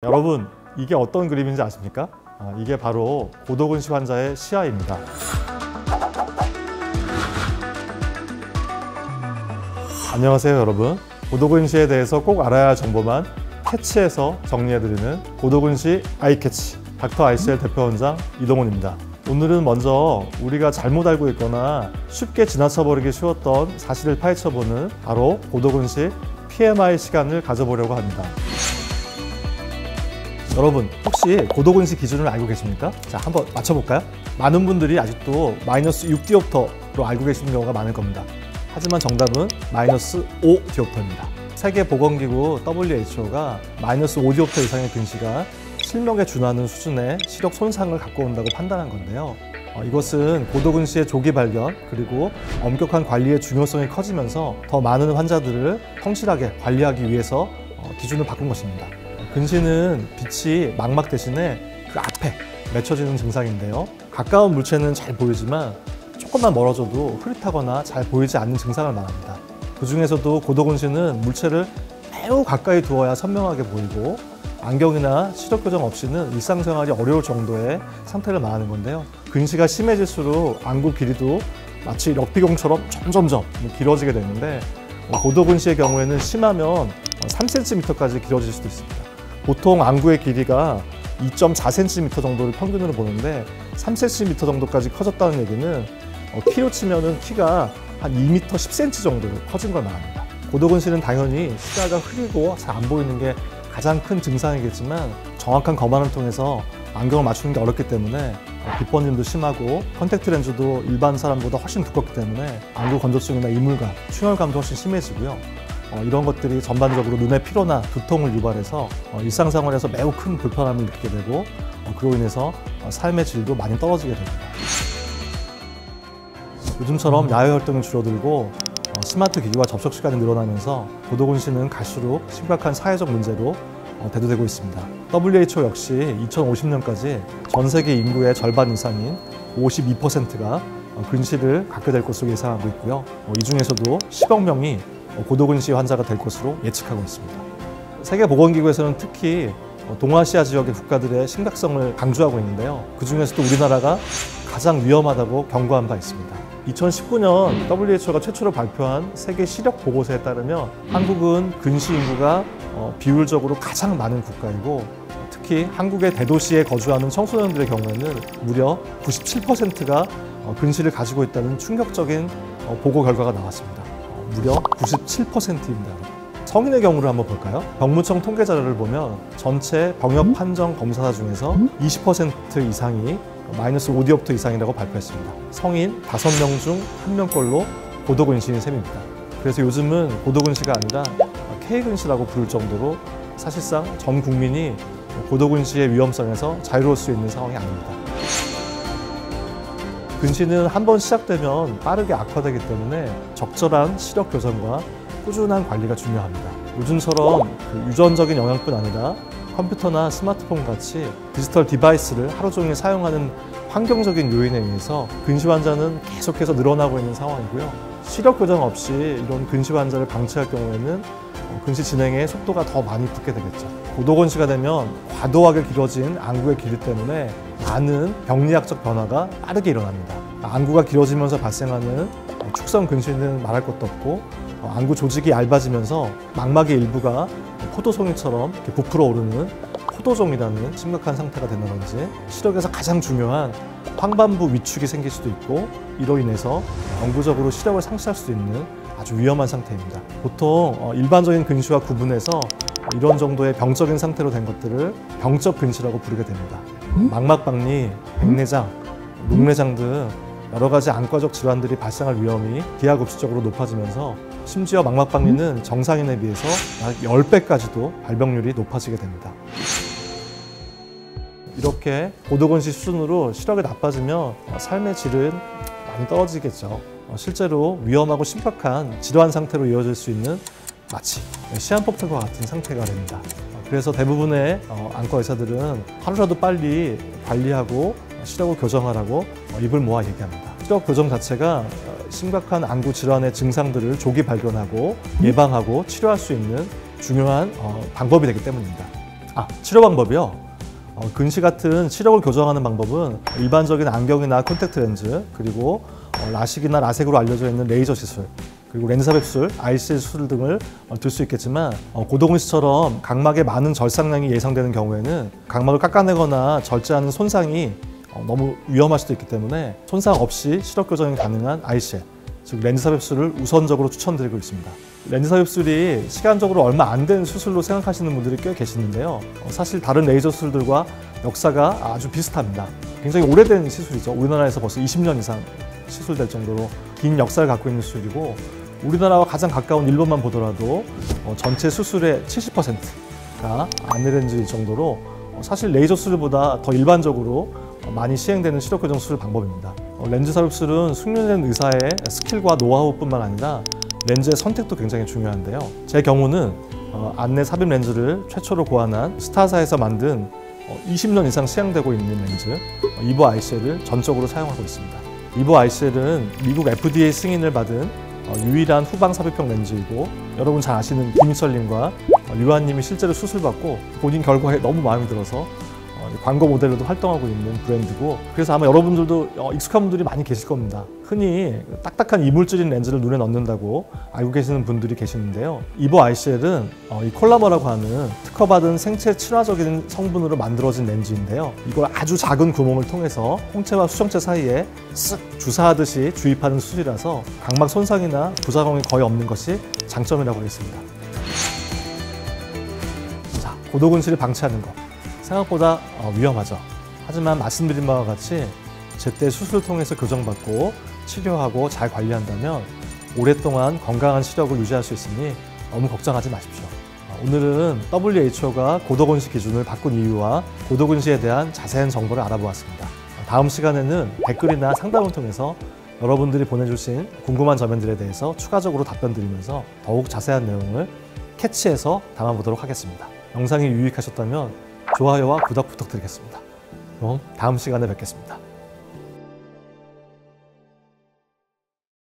여러분, 이게 어떤 그림인지 아십니까? 이게 바로 고도근시 환자의 시야입니다. 안녕하세요, 여러분. 고도근시에 대해서 꼭 알아야 할 정보만 캐치해서 정리해드리는 고도근시 아이캐치 닥터 ICL 대표 원장 이동훈입니다. 오늘은 먼저 우리가 잘못 알고 있거나 쉽게 지나쳐버리기 쉬웠던 사실을 파헤쳐보는 바로 고도근시 PMI 시간을 가져보려고 합니다. 여러분, 혹시 고도근시 기준을 알고 계십니까? 자, 한번 맞춰볼까요? 많은 분들이 아직도 마이너스 6디옵터로 알고 계시는 경우가 많을 겁니다. 하지만 정답은 마이너스 5디옵터입니다. 세계보건기구 WHO가 마이너스 5디옵터 이상의 근시가 실명에 준하는 수준의 시력 손상을 갖고 온다고 판단한 건데요. 이것은 고도근시의 조기 발견 그리고 엄격한 관리의 중요성이 커지면서 더 많은 환자들을 성실하게 관리하기 위해서 기준을 바꾼 것입니다. 근시는 빛이 망막 대신에 그 앞에 맺혀지는 증상인데요. 가까운 물체는 잘 보이지만 조금만 멀어져도 흐릿하거나 잘 보이지 않는 증상을 말합니다. 그 중에서도 고도근시는 물체를 매우 가까이 두어야 선명하게 보이고 안경이나 시력 교정 없이는 일상생활이 어려울 정도의 상태를 말하는 건데요. 근시가 심해질수록 안구 길이도 마치 럭비공처럼 점점점 길어지게 되는데 고도근시의 경우에는 심하면 3cm까지 길어질 수도 있습니다. 보통 안구의 길이가 2.4cm 정도를 평균으로 보는데 3cm 정도까지 커졌다는 얘기는 키로 치면은 키가 한 2m 10cm 정도로 커진 걸 말합니다. 고도근시는 당연히 시야가 흐리고 잘 안 보이는 게 가장 큰 증상이겠지만 정확한 검안을 통해서 안경을 맞추는 게 어렵기 때문에 빛번짐도 심하고 컨택트 렌즈도 일반 사람보다 훨씬 두껍기 때문에 안구 건조증이나 이물감, 충혈감도 훨씬 심해지고요. 이런 것들이 전반적으로 눈의 피로나 두통을 유발해서 일상생활에서 매우 큰 불편함을 느끼게 되고 그로 인해서 삶의 질도 많이 떨어지게 됩니다. 요즘처럼 야외 활동이 줄어들고 스마트 기기와 접촉 시간이 늘어나면서 고도근시는 갈수록 심각한 사회적 문제로 대두되고 있습니다. WHO 역시 2050년까지 전 세계 인구의 절반 이상인 52%가 근시를 갖게 될 것으로 예상하고 있고요. 이 중에서도 10억 명이 고도근시 환자가 될 것으로 예측하고 있습니다. 세계보건기구에서는 특히 동아시아 지역의 국가들의 심각성을 강조하고 있는데요. 그 중에서도 우리나라가 가장 위험하다고 경고한 바 있습니다. 2019년 WHO가 최초로 발표한 세계 시력 보고서에 따르면 한국은 근시 인구가 비율적으로 가장 많은 국가이고 특히 한국의 대도시에 거주하는 청소년들의 경우에는 무려 97%가 근시를 가지고 있다는 충격적인 보고 결과가 나왔습니다. 무려 97%입니다. 성인의 경우를 한번 볼까요? 병무청 통계 자료를 보면 전체 병역 판정 검사사 중에서 20% 이상이 마이너스 5디옵터 이상이라고 발표했습니다. 성인 5명 중 1명꼴로 고도근시인 셈입니다. 그래서 요즘은 고도근시가 아니라 K근시라고 부를 정도로 사실상 전 국민이 고도근시의 위험성에서 자유로울 수 있는 상황이 아닙니다. 근시는 한번 시작되면 빠르게 악화되기 때문에 적절한 시력 교정과 꾸준한 관리가 중요합니다. 요즘처럼 유전적인 영향뿐 아니라 컴퓨터나 스마트폰 같이 디지털 디바이스를 하루 종일 사용하는 환경적인 요인에 의해서 근시 환자는 계속해서 늘어나고 있는 상황이고요. 시력 교정 없이 이런 근시 환자를 방치할 경우에는 근시 진행의 속도가 더 많이 붙게 되겠죠. 고도근시가 되면 과도하게 길어진 안구의 길이 때문에 많은 병리학적 변화가 빠르게 일어납니다. 안구가 길어지면서 발생하는 축성 근시는 말할 것도 없고 안구 조직이 얇아지면서 망막의 일부가 포도송이처럼 이렇게 부풀어 오르는 포도종이라는 심각한 상태가 된다든지 시력에서 가장 중요한 황반부 위축이 생길 수도 있고 이로 인해서 영구적으로 시력을 상실할 수 있는 아주 위험한 상태입니다. 보통 일반적인 근시와 구분해서 이런 정도의 병적인 상태로 된 것들을 병적 근시라고 부르게 됩니다. 망막박리, 백내장, 녹내장 등 여러 가지 안과적 질환들이 발생할 위험이 기하급수적으로 높아지면서 심지어 망막박리는 정상인에 비해서 약 10배까지도 발병률이 높아지게 됩니다. 이렇게 고도근시 수준으로 시력이 나빠지면 삶의 질은 많이 떨어지겠죠. 실제로 위험하고 심각한 질환 상태로 이어질 수 있는 마치 시한폭탄과 같은 상태가 됩니다. 그래서 대부분의 안과 의사들은 하루라도 빨리 관리하고 시력을 교정하라고 입을 모아 얘기합니다. 시력 교정 자체가 심각한 안구 질환의 증상들을 조기 발견하고 예방하고 치료할 수 있는 중요한 방법이 되기 때문입니다. 치료 방법이요. 근시 같은 시력을 교정하는 방법은 일반적인 안경이나 콘택트 렌즈, 그리고 라식이나 라섹으로 알려져 있는 레이저 시술, 그리고 렌즈 삽입술, ICL 수술 등을 들 수 있겠지만 고도근시처럼 각막에 많은 절삭량이 예상되는 경우에는 각막을 깎아내거나 절제하는 손상이 너무 위험할 수도 있기 때문에 손상 없이 시력 교정이 가능한 ICL, 즉 렌즈 삽입술을 우선적으로 추천드리고 있습니다. 렌즈 삽입술이 시간적으로 얼마 안 된 수술로 생각하시는 분들이 꽤 계시는데요. 사실 다른 레이저 수술들과 역사가 아주 비슷합니다. 굉장히 오래된 시술이죠. 우리나라에서 벌써 20년 이상 시술될 정도로 긴 역사를 갖고 있는 수술이고, 우리나라와 가장 가까운 일본만 보더라도 전체 수술의 70%가 안내렌즈일 정도로 사실 레이저 수술보다 더 일반적으로 많이 시행되는 시력 교정 수술 방법입니다. 렌즈 삽입술은 숙련된 의사의 스킬과 노하우뿐만 아니라 렌즈의 선택도 굉장히 중요한데요. 제 경우는 안내 삽입 렌즈를 최초로 고안한 스타사에서 만든 20년 이상 시행되고 있는 렌즈 이보 ICL을 전적으로 사용하고 있습니다. 이보 ICL은 미국 FDA 승인을 받은 유일한 후방 삽입형 렌즈이고, 여러분 잘 아시는 김희철님과 유한님이 실제로 수술받고 본인 결과에 너무 마음에 들어서 광고 모델로도 활동하고 있는 브랜드고, 그래서 아마 여러분들도 익숙한 분들이 많이 계실 겁니다. 흔히 딱딱한 이물질인 렌즈를 눈에 넣는다고 알고 계시는 분들이 계시는데요. 이보 ICL은 이 콜라머라고 하는 특허받은 생체 친화적인 성분으로 만들어진 렌즈인데요. 이걸 아주 작은 구멍을 통해서 홍채와 수정체 사이에 쓱 주사하듯이 주입하는 수술이라서 각막 손상이나 부작용이 거의 없는 것이 장점이라고 하겠습니다. 자, 고도근시를 방치하는 것. 생각보다 위험하죠. 하지만 말씀드린 바와 같이 제때 수술을 통해서 교정받고 치료하고 잘 관리한다면 오랫동안 건강한 시력을 유지할 수 있으니 너무 걱정하지 마십시오. 오늘은 WHO가 고도근시 기준을 바꾼 이유와 고도근시에 대한 자세한 정보를 알아보았습니다. 다음 시간에는 댓글이나 상담을 통해서 여러분들이 보내주신 궁금한 점들에 대해서 추가적으로 답변 드리면서 더욱 자세한 내용을 캐치해서 담아보도록 하겠습니다. 영상이 유익하셨다면 좋아요와 구독 부탁드리겠습니다. 그럼 다음 시간에 뵙겠습니다.